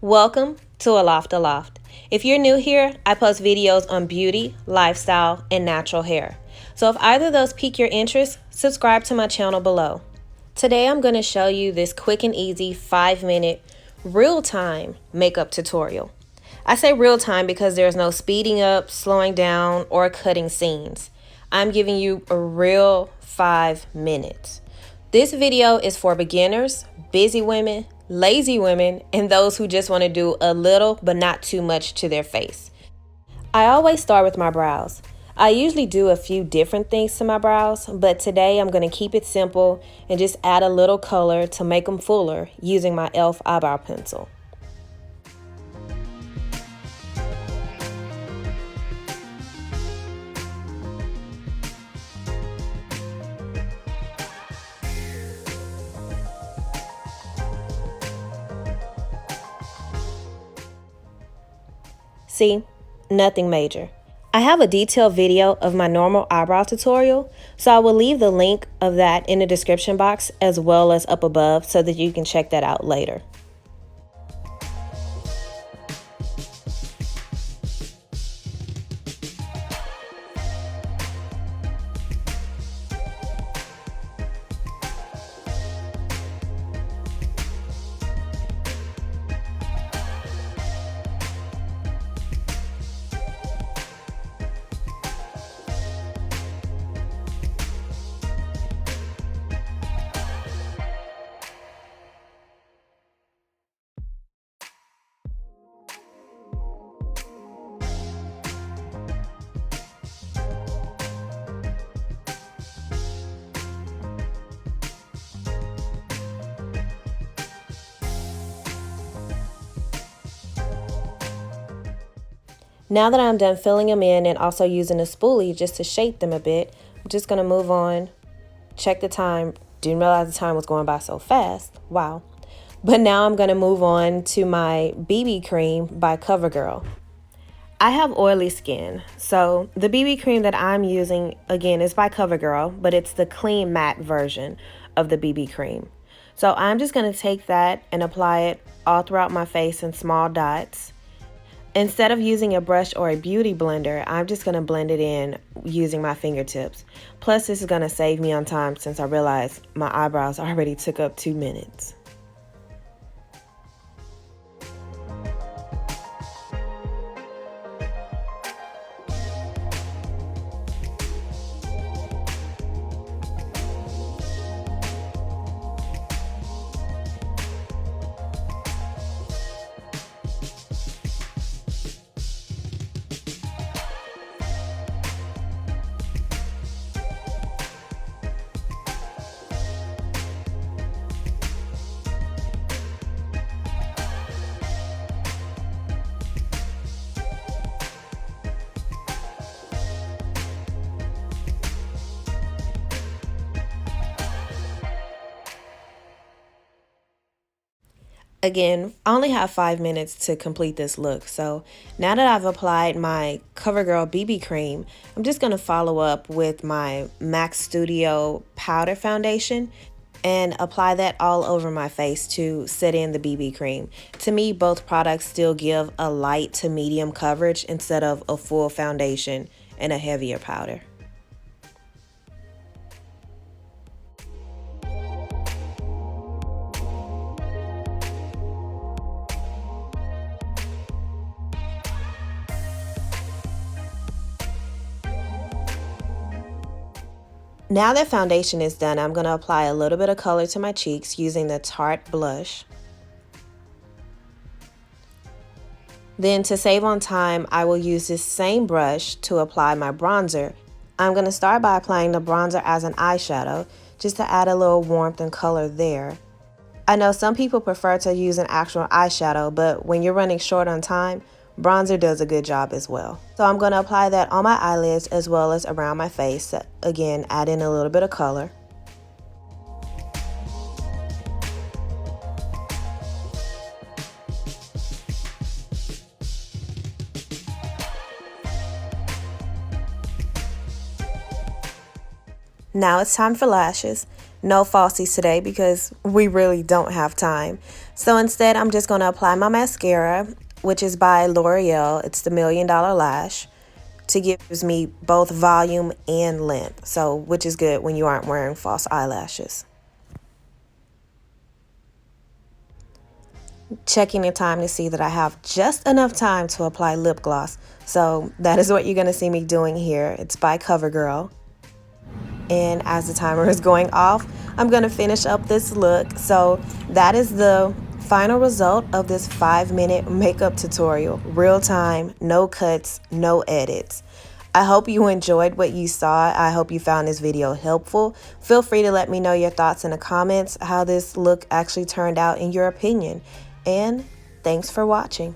Welcome to Aloft Aloft. If you're new here, I post videos on beauty, lifestyle, and natural hair. So if either of those pique your interest, subscribe to my channel below. Today I'm going to show you this quick and easy 5-minute real-time makeup tutorial. I say real-time because there's no speeding up, slowing down, or cutting scenes. I'm giving you a real 5 minutes. This video is for beginners, busy women, lazy women, and those who just want to do a little but not too much to their face. I always start with my brows. I usually do a few different things to my brows, but today I'm going to keep it simple and just add a little color to make them fuller using my e.l.f. eyebrow pencil. See, nothing major. I have a detailed video of my normal eyebrow tutorial, so I will leave the link of that in the description box as well as up above so that you can check that out later. Now that I'm done filling them in and also using a spoolie just to shape them a bit, I'm just going to move on, check the time. Didn't realize the time was going by so fast. Wow. But now I'm going to move on to my BB cream by CoverGirl. I have oily skin, so the BB cream that I'm using, again, is by CoverGirl, but it's the clean matte version of the BB cream. So I'm just going to take that and apply it all throughout my face in small dots. Instead of using a brush or a beauty blender, I'm just going to blend it in using my fingertips. Plus, this is going to save me on time since I realized my eyebrows already took up 2 minutes. Again, I only have 5 minutes to complete this look, so now that I've applied my CoverGirl BB cream, I'm just going to follow up with my MAC Studio powder foundation and apply that all over my face to set in the BB cream. To me, both products still give a light to medium coverage instead of a full foundation and a heavier powder. Now that foundation is done, I'm going to apply a little bit of color to my cheeks using the Tarte blush. Then to save on time, I will use this same brush to apply my bronzer. I'm going to start by applying the bronzer as an eyeshadow, just to add a little warmth and color there. I know some people prefer to use an actual eyeshadow, but when you're running short on time, bronzer does a good job as well. So I'm going to apply that on my eyelids as well as around my face. Again, add in a little bit of color. Now it's time for lashes. No falsies today because we really don't have time. So instead, I'm just going to apply my mascara, which is by L'Oreal. It's the $1 Million Lash, to give me both volume and length. So, which is good when you aren't wearing false eyelashes. Checking the time to see that I have just enough time to apply lip gloss. So that is what you're going to see me doing here. It's by CoverGirl. And as the timer is going off, I'm going to finish up this look. So that is the final result of this 5-minute makeup tutorial. Real time, no cuts, no edits. I hope you enjoyed what you saw. I hope you found this video helpful. Feel free to let me know your thoughts in the comments, how this look actually turned out in your opinion. And thanks for watching.